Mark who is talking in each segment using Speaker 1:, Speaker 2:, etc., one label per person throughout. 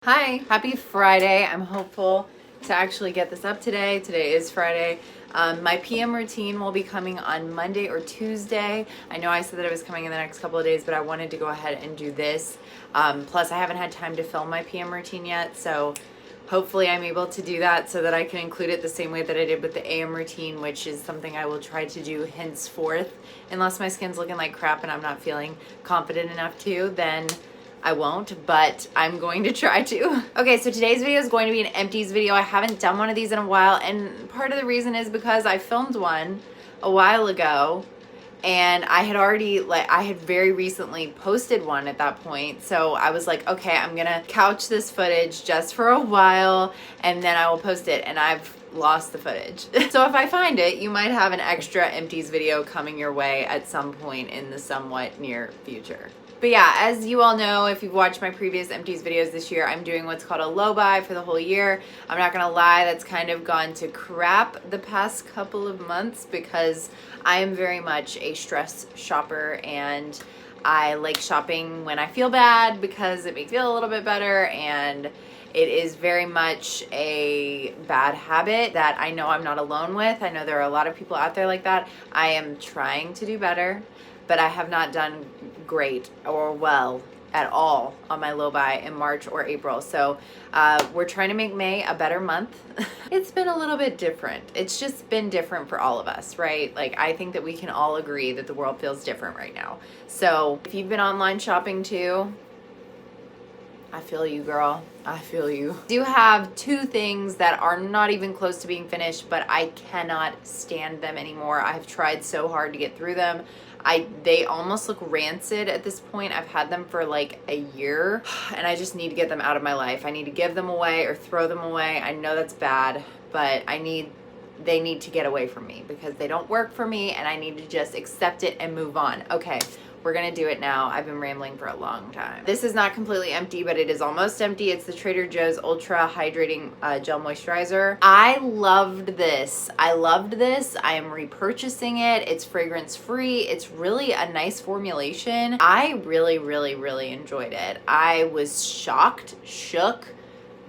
Speaker 1: Hi, happy Friday. I'm hopeful to actually get this up today. Today is Friday. My PM routine will be coming on Monday or Tuesday. I know I said that it was coming in the next couple of days, but I wanted to go ahead and do this. Plus, I haven't had time to film my PM routine yet, so hopefully I'm able to do that so that I can include it the same way that I did with the AM routine, which is something I will try to do henceforth. Unless my skin's looking like crap and I'm not feeling confident enough to, then I won't, but I'm going to try to. Okay, so today's video is going to be an empties video. I haven't done one of these in a while, and part of the reason is because I filmed one a while ago, and I had very recently posted one at that point. So I was like, okay, I'm gonna couch this footage just for a while, and then I will post it, and I've lost the footage. So if I find it, you might have an extra empties video coming your way at some point in the somewhat near future. But yeah, as you all know, if you've watched my previous empties videos this year, I'm doing what's called a low buy for the whole year. I'm not gonna lie, that's kind of gone to crap the past couple of months because I am very much a stress shopper, and I like shopping when I feel bad because it makes me feel a little bit better, and it is very much a bad habit that I know I'm not alone with. I know there are a lot of people out there like that. I am trying to do better, but I have not done great or well at all on my low buy in March or April. So we're trying to make May a better month. It's been a little bit different. It's just been different for all of us, right? Like, I think that we can all agree that the world feels different right now. So if you've been online shopping too, I feel you, girl. I feel you. I do have two things that are not even close to being finished, but I cannot stand them anymore. I've tried so hard to get through them. They almost look rancid at this point. I've had them for like a year, and I just need to get them out of my life. I need to give them away or throw them away. I know that's bad, but they need to get away from me because they don't work for me, and I need to just accept it and move on. Okay, we're gonna do it now. I've been rambling for a long time. This is not completely empty, but it is almost empty. It's the Trader Joe's Ultra Hydrating Gel Moisturizer. I loved this. I loved this. I am repurchasing it. It's fragrance free. It's really a nice formulation. I really, really, really enjoyed it. I was shocked, shook,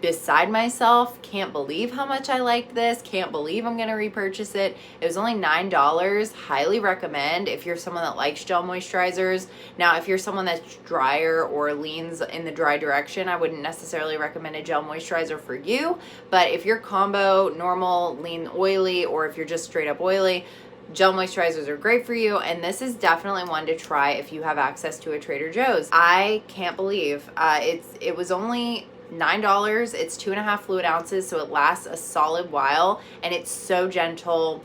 Speaker 1: beside myself. Can't believe how much I liked this. Can't believe I'm gonna repurchase it. It was only $9. Highly recommend if you're someone that likes gel moisturizers. Now, if you're someone that's drier or leans in the dry direction, I wouldn't necessarily recommend a gel moisturizer for you. But if you're combo, normal, lean, oily, or if you're just straight up oily, gel moisturizers are great for you, and this is definitely one to try if you have access to a Trader Joe's. I can't believe it was only $9. It's 2.5 fluid ounces, so it lasts a solid while, and it's so gentle.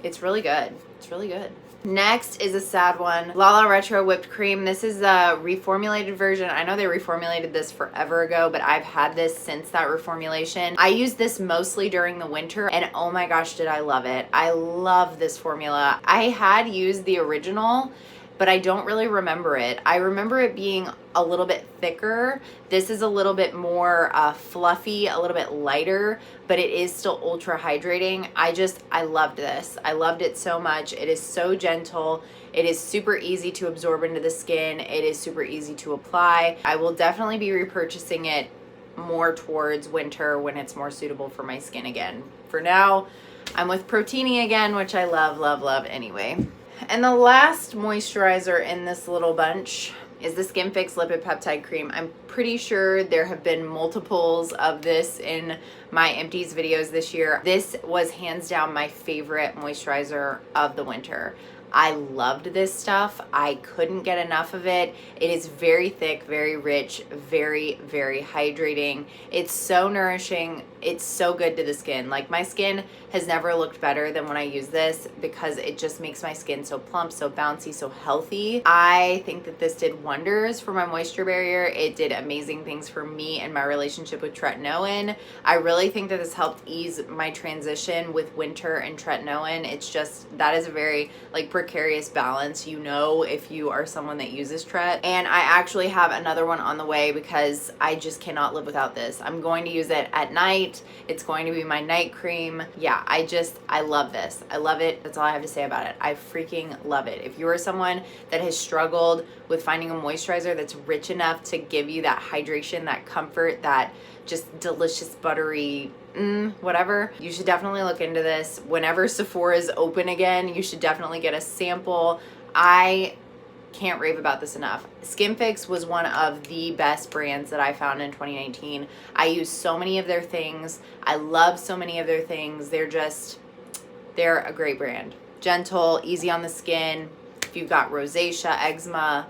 Speaker 1: It's really good. It's really good. Next is a sad one, Lala Retro Whipped Cream. This is a reformulated version. I know they reformulated this forever ago, but I've had this since that reformulation. I use this mostly during the winter, and oh my gosh, did I love it. I love this formula. I had used the original, but I don't really remember it. I remember it being a little bit thicker. This is a little bit more fluffy, a little bit lighter, but it is still ultra hydrating. I loved this. I loved it so much. It is so gentle. It is super easy to absorb into the skin. It is super easy to apply. I will definitely be repurchasing it more towards winter when it's more suitable for my skin again. For now, I'm with Protini again, which I love, love, love anyway. And the last moisturizer in this little bunch is the SkinFix Lipid Peptide Cream. I'm pretty sure there have been multiples of this in my empties videos this year. This was hands down my favorite moisturizer of the winter. I loved this stuff. I couldn't get enough of it. It is very thick, very rich, very, very hydrating. It's so nourishing. It's so good to the skin. Like, my skin has never looked better than when I use this because it just makes my skin so plump, so bouncy, so healthy. I think that this did wonders for my moisture barrier. It did amazing things for me and my relationship with tretinoin. I really think that this helped ease my transition with winter and tretinoin. It's just, that is a very, like, precarious balance. You know, if you are someone that uses Tret. And I actually have another one on the way because I just cannot live without this. I'm going to use it at night. It's going to be my night cream. Yeah, I love this. I love it. That's all I have to say about it. I freaking love it. If you are someone that has struggled with finding a moisturizer that's rich enough to give you that hydration, that comfort, that just delicious buttery whatever, you should definitely look into this. Whenever Sephora is open again, you should definitely get a sample. I can't rave about this enough. SkinFix was one of the best brands that I found in 2019. I use so many of their things. I love so many of their things. They're a great brand. Gentle, easy on the skin. If you've got rosacea, eczema,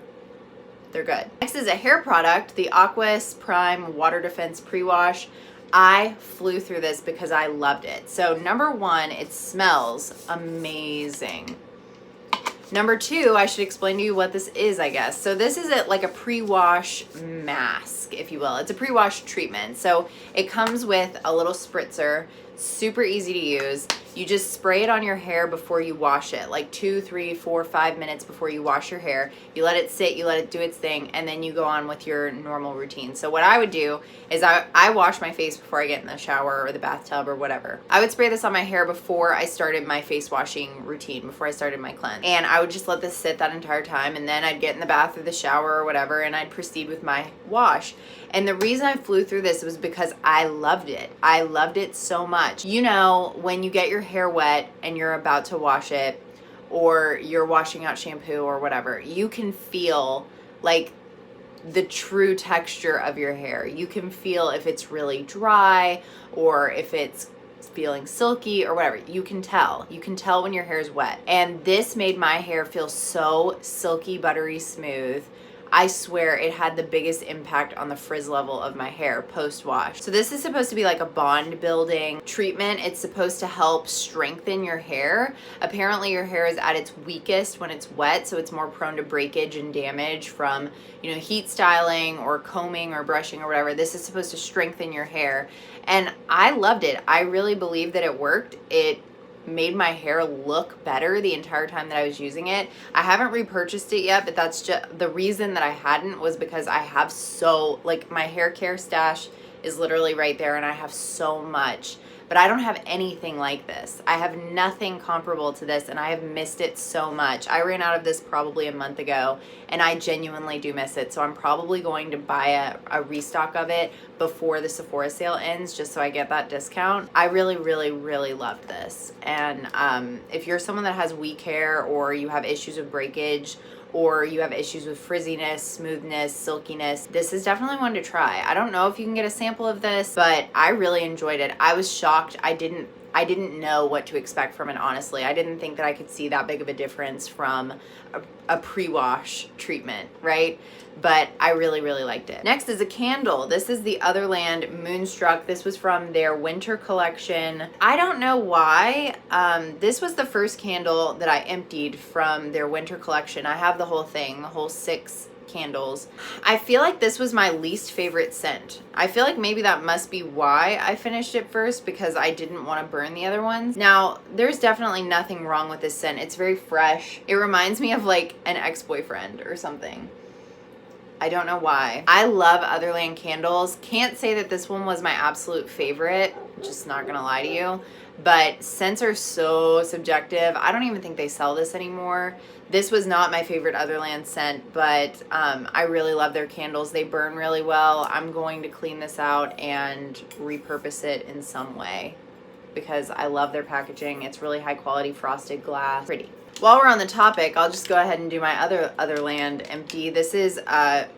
Speaker 1: they're good. Next is a hair product, the Aquas Prime Water Defense Pre-Wash. I flew through this because I loved it. So number one, it smells amazing. Number two, I should explain to you what this is, I guess. So this is like a pre-wash mask, if you will. It's a pre-wash treatment. So it comes with a little spritzer, super easy to use. You just spray it on your hair before you wash it, like 2, 3, 4, 5 minutes before you wash your hair. You let it sit, you let it do its thing, and then you go on with your normal routine. So what I would do is I wash my face before I get in the shower or the bathtub or whatever. I would spray this on my hair before I started my face washing routine, before I started my cleanse. And I would just let this sit that entire time, and then I'd get in the bath or the shower or whatever, and I'd proceed with my wash. And the reason I flew through this was because I loved it. I loved it so much. You know, when you get your hair wet and you're about to wash it, or you're washing out shampoo or whatever, you can feel like the true texture of your hair. You can feel if it's really dry or if it's feeling silky or whatever. You can tell. You can tell when your hair is wet. And this made my hair feel so silky, buttery smooth. I swear it had the biggest impact on the frizz level of my hair post-wash. So this is supposed to be like a bond building treatment. It's supposed to help strengthen your hair. Apparently your hair is at its weakest when it's wet, so it's more prone to breakage and damage from, you know, heat styling or combing or brushing or whatever. This is supposed to strengthen your hair. And I loved it. I really believe that it worked. It made my hair look better the entire time that I was using it. I haven't repurchased it yet, but that's just the reason that I hadn't was because I have like my hair care stash is literally right there and I have so much, but I don't have anything like this. I have nothing comparable to this and I have missed it so much. I ran out of this probably a month ago and I genuinely do miss it. So I'm probably going to buy a restock of it before the Sephora sale ends just so I get that discount. I really, really, really loved this. And if you're someone that has weak hair or you have issues with breakage or you have issues with frizziness, smoothness, silkiness, this is definitely one to try. I don't know if you can get a sample of this, but I really enjoyed it. I was shocked. I didn't know what to expect from it, honestly. I didn't think that I could see that big of a difference from a pre-wash treatment, right? But I really, really liked it. Next is a candle. This is the Otherland Moonstruck. This was from their winter collection. I don't know why. This was the first candle that I emptied from their winter collection. I have the whole thing, the whole 6 candles. I feel like this was my least favorite scent. I feel like maybe that must be why I finished it first, because I didn't want to burn the other ones. Now, there's definitely nothing wrong with this scent. It's very fresh. It reminds me of like an ex-boyfriend or something. I don't know why. I love Otherland candles. Can't say that this one was my absolute favorite. Just not gonna lie to you. But scents are so subjective. I don't even think they sell this anymore. This was not my favorite Otherland scent, but I really love their candles. They burn really well. I'm going to clean this out and repurpose it in some way because I love their packaging. It's really high quality frosted glass. Pretty. While we're on the topic, I'll just go ahead and do my Otherland empty. This is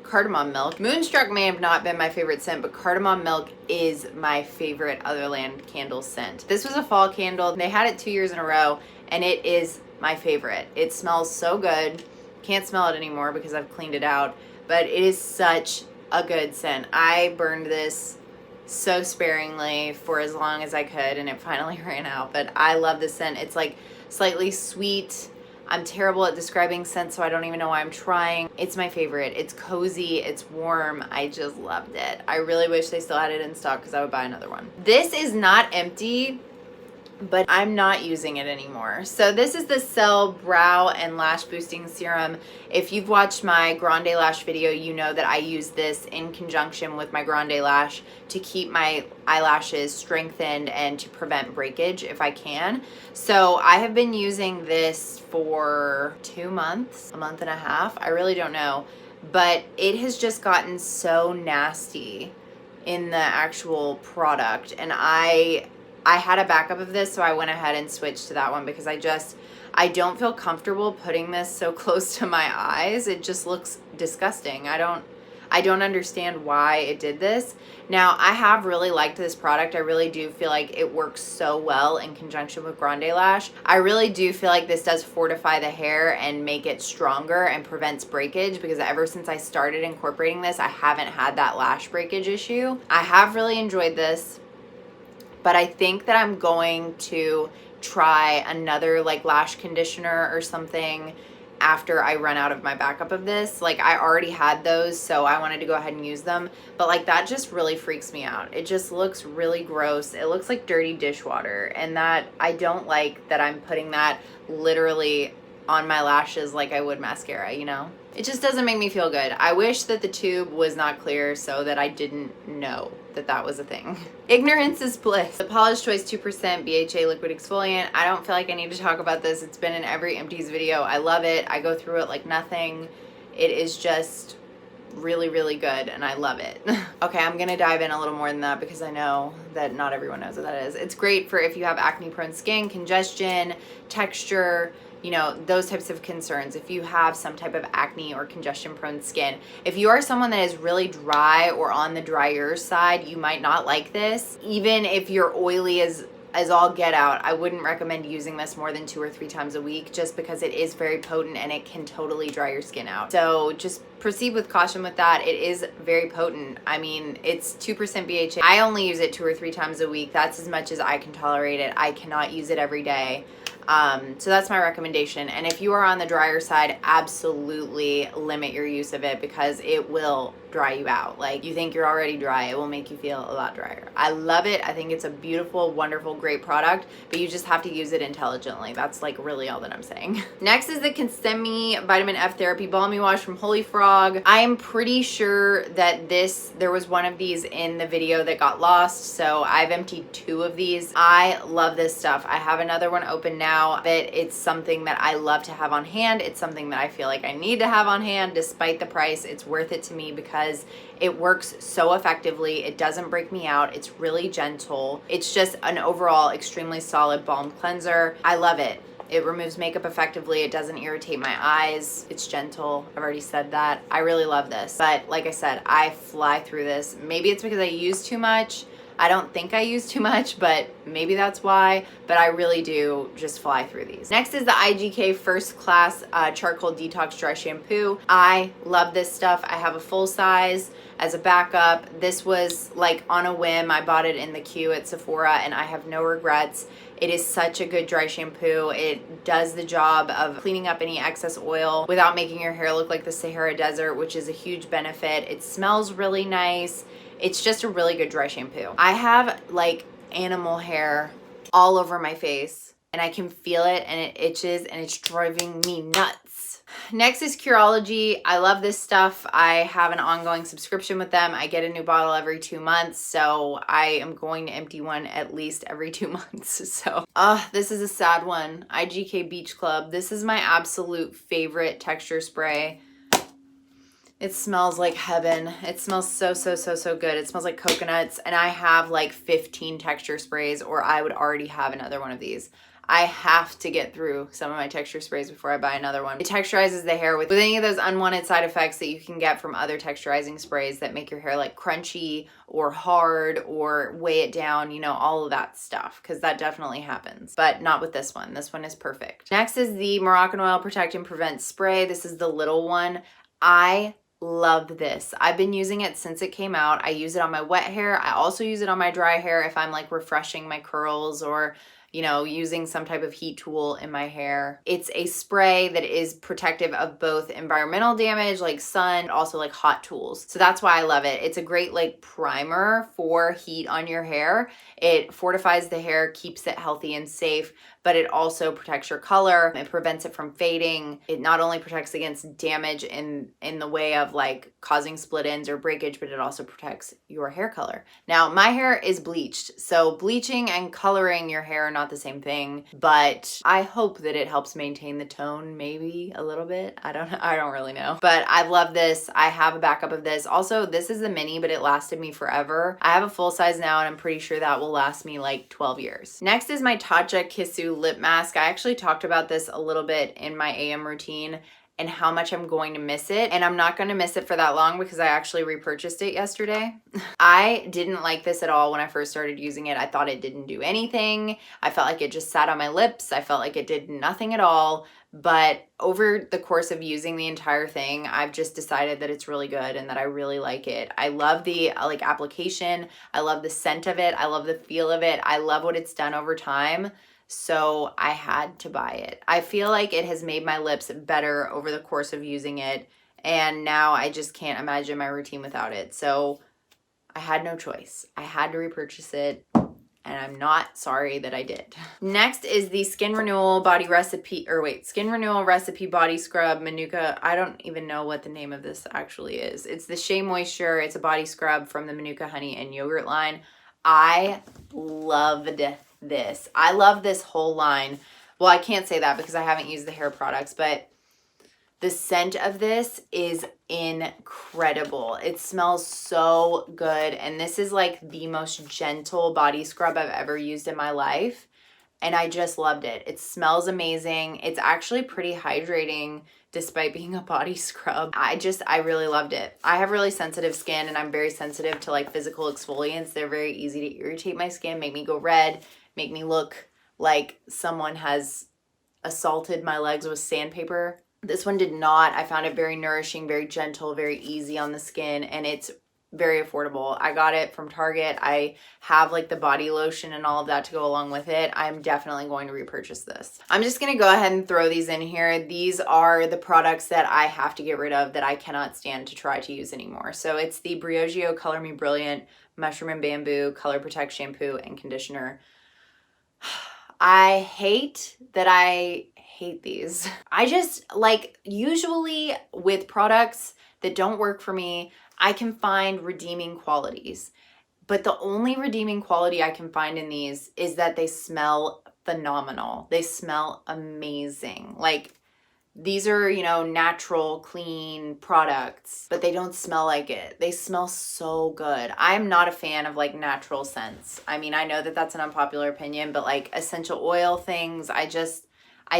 Speaker 1: cardamom milk. Moonstruck may have not been my favorite scent, but cardamom milk is my favorite Otherland candle scent. This was a fall candle. They had it 2 years in a row, and it is my favorite. It smells so good. Can't smell it anymore because I've cleaned it out, but it is such a good scent. I burned this so sparingly for as long as I could, and it finally ran out, but I love this scent. It's like slightly sweet. I'm terrible at describing scents, so I don't even know why I'm trying. It's my favorite. It's cozy, it's warm. I just loved it. I really wish they still had it in stock because I would buy another one. This is not empty, but I'm not using it anymore. So this is the Cell Brow and Lash Boosting Serum. If you've watched my Grande Lash video, you know that I use this in conjunction with my Grande Lash to keep my eyelashes strengthened and to prevent breakage if I can. So I have been using this for 2 months, a month and a half. I really don't know, but it has just gotten so nasty in the actual product, and I had a backup of this, so I went ahead and switched to that one because I don't feel comfortable putting this so close to my eyes. It just looks disgusting. I don't understand why it did this. Now, I have really liked this product. I really do feel like it works so well in conjunction with Grande Lash. I really do feel like this does fortify the hair and make it stronger and prevents breakage, because ever since I started incorporating this, I haven't had that lash breakage issue. I have really enjoyed this, but I think that I'm going to try another like lash conditioner or something after I run out of my backup of this. Like, I already had those, so I wanted to go ahead and use them, but like that just really freaks me out. It just looks really gross. It looks like dirty dishwater, and that I don't like that I'm putting that literally on my lashes like I would mascara, you know? It just doesn't make me feel good. I wish that the tube was not clear so that I didn't know that that was a thing. Ignorance is bliss. The Paula's Choice 2% BHA liquid exfoliant. I don't feel like I need to talk about this. It's been in every Empties video. I love it. I go through it like nothing. It is just really, really good, and I love it. Okay, I'm gonna dive in a little more than that because I know that not everyone knows what that is. It's great for if you have acne prone skin, congestion, texture, you know, those types of concerns. If you have some type of acne or congestion prone skin, if you are someone that is really dry or on the drier side, you might not like this. Even if you're oily as all get out, I wouldn't recommend using this more than 2 or 3 times a week, just because it is very potent and it can totally dry your skin out. So just proceed with caution with that. It is very potent. I mean, it's 2% BHA. I only use it 2 or 3 times a week. That's as much as I can tolerate it. I cannot use it every day. So that's my recommendation. And if you are on the drier side, absolutely limit your use of it, because it will dry you out. Like, you think you're already dry, it will make you feel a lot drier. I love it. I think it's a beautiful, wonderful, great product, but you just have to use it intelligently. That's like really all that I'm saying. Next is the Consemi Vitamin F Therapy Balmy Wash from Holy Frog. I am pretty sure that there was one of these in the video that got lost, so I've emptied 2 of these. I love this stuff. I have another one open now, but it's something that I love to have on hand. It's something that I feel like I need to have on hand despite the price. It's worth it to me because it works so effectively. It doesn't break me out. It's really gentle. It's just an overall extremely solid balm cleanser. I love it. It removes makeup effectively. It doesn't irritate my eyes. It's gentle. I've already said that. I really love this. But like I said, I fly through this. Maybe it's because I use too much. I don't think I use too much, but maybe that's why. But I really do just fly through these. Next is the IGK First Class Charcoal Detox Dry Shampoo. I love this stuff. I have a full size as a backup. This was like on a whim. I bought it in the queue at Sephora, and I have no regrets. It is such a good dry shampoo. It does the job of cleaning up any excess oil without making your hair look like the Sahara Desert, which is a huge benefit. It smells really nice. It's just a really good dry shampoo. I have like animal hair all over my face, and I can feel it, and it itches, and it's driving me nuts. Next is Curology. I love this stuff. I have an ongoing subscription with them. I get a new bottle every 2 months, so I am going to empty one at least every 2 months. So, this is a sad one. IGK Beach Club. This is my absolute favorite texture spray. It smells like heaven. It smells so, so, so, so good. It smells like coconuts, and I have like 15 texture sprays, or I would already have another one of these. I have to get through some of my texture sprays before I buy another one. It texturizes the hair with any of those unwanted side effects that you can get from other texturizing sprays that make your hair like crunchy or hard or weigh it down, you know, all of that stuff, because that definitely happens, but not with this one. This one is perfect. Next is the Moroccan Oil Protect and Prevent Spray. This is the little one. I love this. I've been using it since it came out. I use it on my wet hair. I also use it on my dry hair if I'm like refreshing my curls or, you know, using some type of heat tool in my hair. It's a spray that is protective of both environmental damage, like sun, also like hot tools. So that's why I love it. It's a great like primer for heat on your hair. It fortifies the hair, keeps it healthy and safe, but it also protects your color. It prevents it from fading. It not only protects against damage in the way of like causing split ends or breakage, but it also protects your hair color. Now, my hair is bleached, so bleaching and coloring your hair are not the same thing, but I hope that it helps maintain the tone maybe a little bit. I don't really know. But I love this. I have a backup of this. Also, this is the mini, but it lasted me forever. I have a full size now, and I'm pretty sure that will last me like 12 years. Next is my Tatcha Kissu lip mask. I actually talked about this a little bit in my AM routine and how much I'm going to miss it. And I'm not going to miss it for that long because I actually repurchased it yesterday. I didn't like this at all when I first started using it. I thought it didn't do anything. I felt like it just sat on my lips. I felt like it did nothing at all. But over the course of using the entire thing, I've just decided that it's really good and that I really like it. I love the like application. I love the scent of it. I love the feel of it. I love what it's done over time. So I had to buy it. I feel like it has made my lips better over the course of using it. And now I just can't imagine my routine without it. So I had no choice. I had to repurchase it. And I'm not sorry that I did. Next is the Skin Renewal Recipe Body Scrub Manuka. I don't even know what the name of this actually is. It's the SheaMoisture. It's a body scrub from the Manuka honey and yogurt line. I loved this. I love this whole line. Well, I can't say that because I haven't used the hair products, but the scent of this is incredible. It smells so good. And this is like the most gentle body scrub I've ever used in my life. And I just loved it. It smells amazing. It's actually pretty hydrating despite being a body scrub. I really loved it. I have really sensitive skin and I'm very sensitive to like physical exfoliants. They're very easy to irritate my skin, make me go red, make me look like someone has assaulted my legs with sandpaper. This one did not. I found it very nourishing, very gentle, very easy on the skin, and it's very affordable. I got it from Target. I have like the body lotion and all of that to go along with it. I'm definitely going to repurchase this. I'm just going to go ahead and throw these in here. These are the products that I have to get rid of that I cannot stand to try to use anymore. So it's the Briogeo Color Me Brilliant Mushroom and Bamboo Color Protect Shampoo and Conditioner. I hate these. I just like, usually with products that don't work for me, I can find redeeming qualities. But the only redeeming quality I can find in these is that they smell phenomenal. They smell amazing. Like, these are, you know, natural, clean products, but they don't smell like it. They smell so good. I'm not a fan of like natural scents. I mean, I know that that's an unpopular opinion, but like essential oil things, I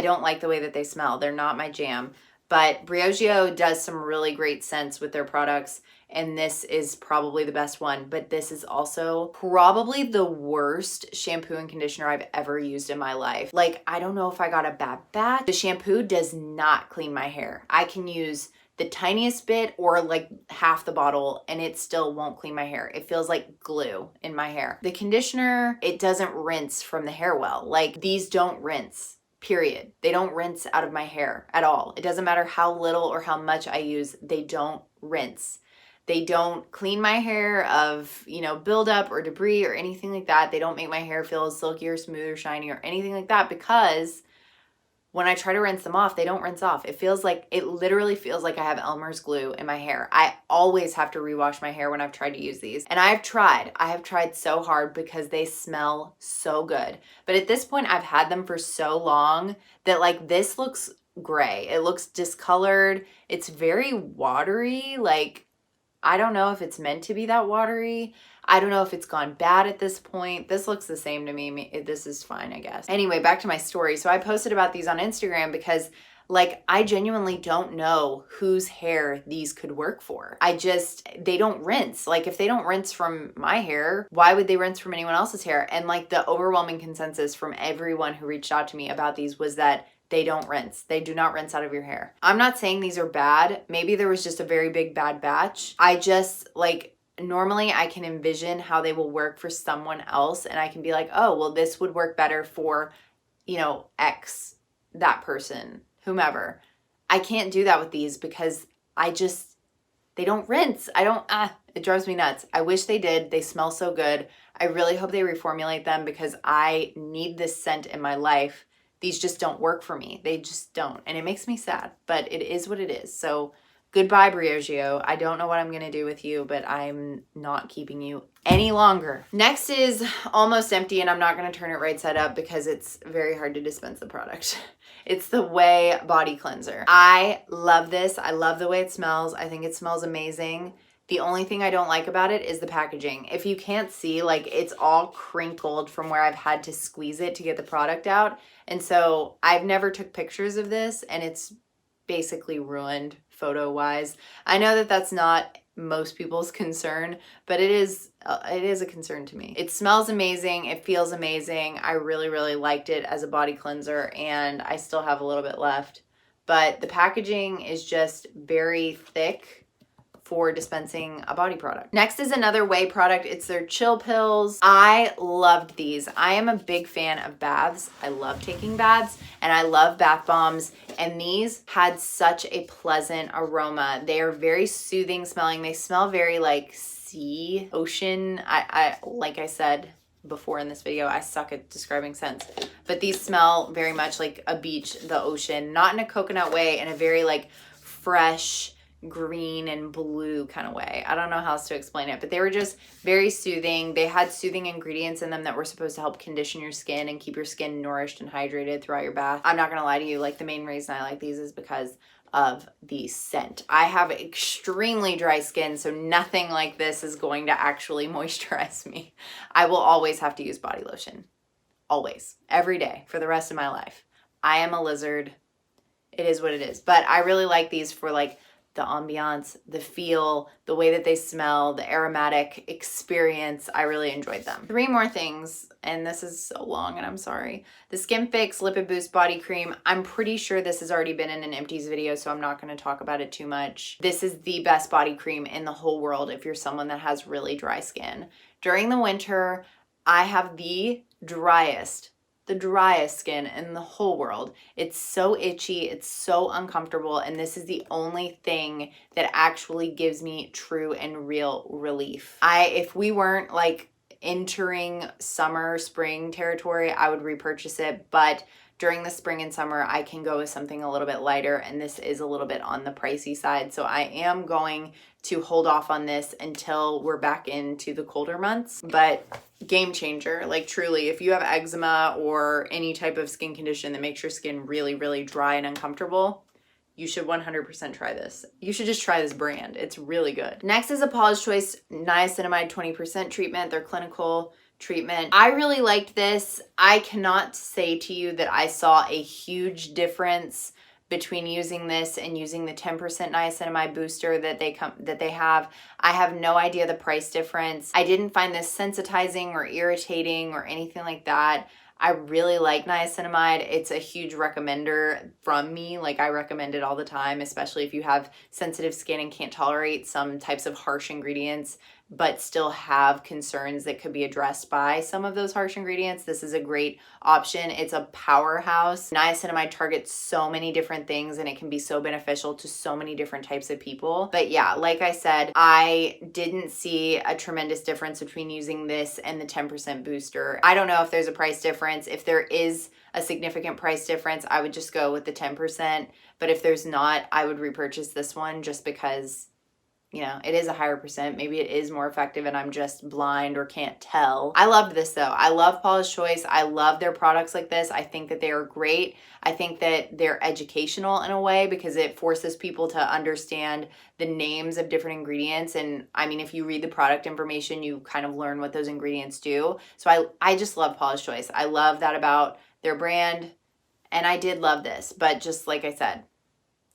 Speaker 1: don't like the way that they smell. They're not my jam. But Briogeo does some really great scents with their products, and this is probably the best one. But this is also probably the worst shampoo and conditioner I've ever used in my life. Like, I don't know if I got a bad batch. The shampoo does not clean my hair. I can use the tiniest bit or like half the bottle and it still won't clean my hair. It feels like glue in my hair. The conditioner, it doesn't rinse from the hair well. Like, these don't rinse. Period. They don't rinse out of my hair at all. It doesn't matter how little or how much I use, they don't rinse. They don't clean my hair of, you know, buildup or debris or anything like that. They don't make my hair feel silky or smooth or shiny or anything like that, because when I try to rinse them off, they don't rinse off. It literally feels like I have Elmer's glue in my hair. I always have to rewash my hair when I've tried to use these. And I have tried so hard because they smell so good. But at this point, I've had them for so long that like this looks gray. It looks discolored. It's very watery. Like, I don't know if it's meant to be that watery. I don't know if it's gone bad at this point. This looks the same to me. This is fine, I guess. Anyway, back to my story. So I posted about these on Instagram because like, I genuinely don't know whose hair these could work for. They don't rinse. Like, if they don't rinse from my hair, why would they rinse from anyone else's hair? And like, the overwhelming consensus from everyone who reached out to me about these was that they don't rinse. They do not rinse out of your hair. I'm not saying these are bad. Maybe there was just a very big bad batch. I just like, normally I can envision how they will work for someone else, and I can be like, oh, well, this would work better for, you know, X, that person, whomever. I can't do that with these because they don't rinse. It drives me nuts. I wish they did. They smell so good. I really hope they reformulate them because I need this scent in my life. These just don't work for me. They just don't. And it makes me sad, but it is what it is. So goodbye, Briogeo. I don't know what I'm going to do with you, but I'm not keeping you any longer. Next is Almost Empty, and I'm not going to turn it right side up because it's very hard to dispense the product. It's the Way Body Cleanser. I love this. I love the way it smells. I think it smells amazing. The only thing I don't like about it is the packaging. If you can't see, like, it's all crinkled from where I've had to squeeze it to get the product out. And so I've never took pictures of this, and it's basically ruined photo-wise. I know that that's not most people's concern, but it is a concern to me. It smells amazing. It feels amazing. I really, really liked it as a body cleanser, and I still have a little bit left. But the packaging is just very thick for dispensing a body product. Next is another Way product. It's their chill pills. I loved these. I am a big fan of baths. I love taking baths, and I love bath bombs, and these had such a pleasant aroma. They are very soothing smelling. They smell very like sea, ocean. I like I said before in this video, I suck at describing scents, but these smell very much like a beach, the ocean, not in a coconut way, in a very like fresh, green and blue kind of way. I don't know how else to explain it, but they were just very soothing. They had soothing ingredients in them that were supposed to help condition your skin and keep your skin nourished and hydrated throughout your bath. I'm not gonna lie to you, like the main reason I like these is because of the scent. I have extremely dry skin, so nothing like this is going to actually moisturize me. I will always have to use body lotion. Always. Every day for the rest of my life. I am a lizard. It is what it is. But I really like these for like the ambiance, the feel, the way that they smell, the aromatic experience. I really enjoyed them. 3 more things, and this is so long and I'm sorry. The SkinFix Lipid Boost Body Cream. I'm pretty sure this has already been in an Empties video, so I'm not going to talk about it too much. This is the best body cream in the whole world if you're someone that has really dry skin. During the winter, I have the driest skin in the whole world. It's so itchy, it's so uncomfortable, and this is the only thing that actually gives me true and real relief. If we weren't like entering summer, spring territory, I would repurchase it, but during the spring and summer, I can go with something a little bit lighter, and this is a little bit on the pricey side, so I am going to hold off on this until we're back into the colder months. But game changer, like truly, if you have eczema or any type of skin condition that makes your skin really, really dry and uncomfortable, you should 100% try this. You should just try this brand. It's really good. Next is a Paula's Choice Niacinamide 20% treatment, their clinical treatment. I really liked this. I cannot say to you that I saw a huge difference between using this and using the 10% niacinamide booster that they have. I have no idea the price difference. I didn't find this sensitizing or irritating or anything like that. I really like niacinamide. It's a huge recommender from me. Like, I recommend it all the time, especially if you have sensitive skin and can't tolerate some types of harsh ingredients, but still have concerns that could be addressed by some of those harsh ingredients. This is a great option. It's a powerhouse. Niacinamide targets so many different things, and it can be so beneficial to so many different types of people. But yeah, like I said, I didn't see a tremendous difference between using this and the 10% booster. I don't know if there's a price difference. If there is a significant price difference, I would just go with the 10%. But if there's not, I would repurchase this one just because, you know, it is a higher percent. Maybe it is more effective and I'm just blind or can't tell. I loved this though. I love Paula's Choice. I love their products like this. I think that they are great. I think that they're educational in a way because it forces people to understand the names of different ingredients. And I mean, if you read the product information, you kind of learn what those ingredients do. So I just love Paula's Choice. I love that about their brand. And I did love this, but just like I said,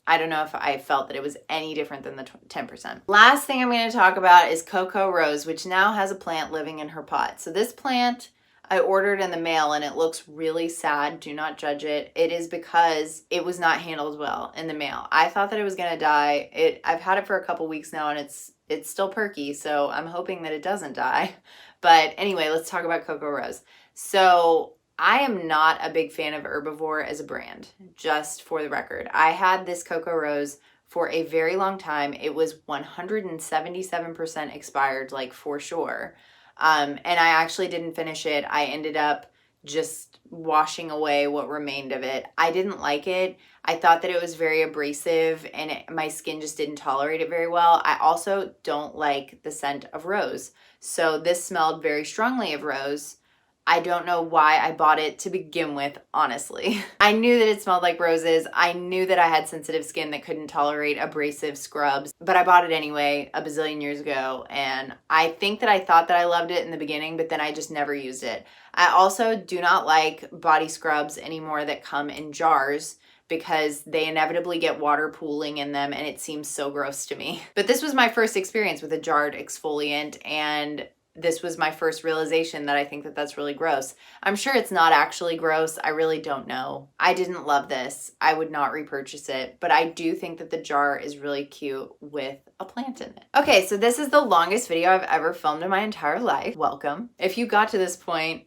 Speaker 1: I don't know if I felt that it was any different than the 10%. Last thing I'm going to talk about is Coco Rose, which now has a plant living in her pot. So this plant, I ordered in the mail and it looks really sad. Do not judge it. It is because it was not handled well in the mail. I thought that it was gonna die. I've had it for a couple weeks now and it's still perky, so I'm hoping that it doesn't die. But anyway, let's talk about Coco Rose. So I am not a big fan of Herbivore as a brand, just for the record. I had this Coco Rose for a very long time. It was 177% expired, like for sure. And I actually didn't finish it. I ended up just washing away what remained of it. I didn't like it. I thought that it was very abrasive and my skin just didn't tolerate it very well. I also don't like the scent of rose. So this smelled very strongly of rose. I don't know why I bought it to begin with, honestly. I knew that it smelled like roses. I knew that I had sensitive skin that couldn't tolerate abrasive scrubs, but I bought it anyway a bazillion years ago, and I think that I thought that I loved it in the beginning, but then I just never used it. I also do not like body scrubs anymore that come in jars because they inevitably get water pooling in them and it seems so gross to me. But this was my first experience with a jarred exfoliant, and this was my first realization that I think that that's really gross. I'm sure it's not actually gross. I really don't know. I didn't love this. I would not repurchase it, but I do think that the jar is really cute with a plant in it. Okay, so this is the longest video I've ever filmed in my entire life. Welcome. If you got to this point,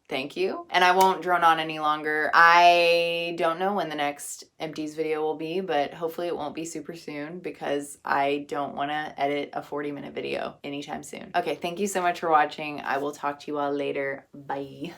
Speaker 1: thank you. And I won't drone on any longer. I don't know when the next empties video will be, but hopefully it won't be super soon because I don't want to edit a 40-minute video anytime soon. Okay, thank you so much for watching. I will talk to you all later. Bye.